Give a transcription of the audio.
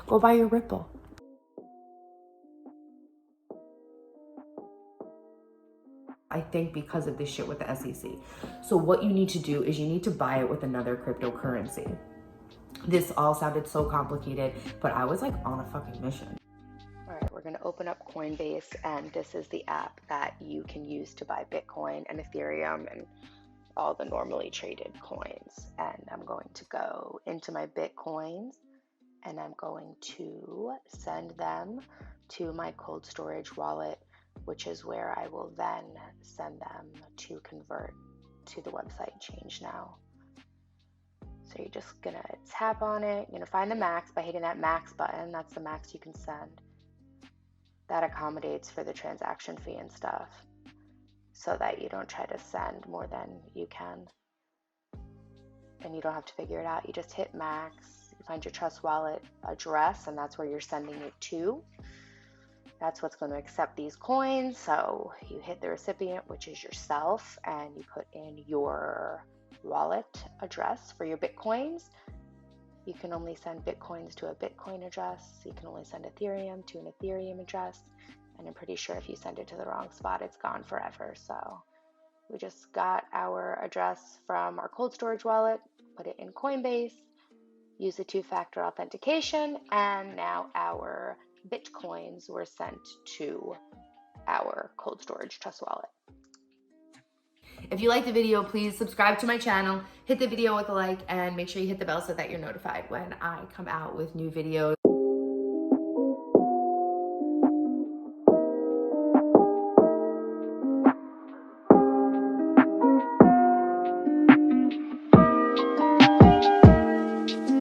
Go buy your Ripple. I think because of this shit with the SEC. So what you need to do is you need to buy it with another cryptocurrency. This all sounded so complicated, but I was like on a fucking mission. All right, we're gonna open up Coinbase, and this is the app that you can use to buy Bitcoin and Ethereum and all the normally traded coins. And I'm going to go into my Bitcoins, and I'm going to send them to my cold storage wallet, which is where I will then send them to convert to the website Changenow. So you're just gonna tap on it. You're gonna find the max by hitting that max button. That's the max you can send. That accommodates for the transaction fee and stuff, so that you don't try to send more than you can. And you don't have to figure it out. You just hit max. You find your Trust Wallet address, and that's where you're sending it to. That's what's going to accept these coins. So you hit the recipient, which is yourself, and you put in your wallet address for your Bitcoins. You can only send Bitcoins to a Bitcoin address. You can only send Ethereum to an Ethereum address. And I'm pretty sure if you send it to the wrong spot, it's gone forever. So we just got our address from our cold storage wallet, put it in Coinbase, use the two-factor authentication, and now our Bitcoins were sent to our cold storage Trust Wallet. If you like the video, please subscribe to my channel, hit the video with a like, and make sure you hit the bell so that you're notified when I come out with new videos.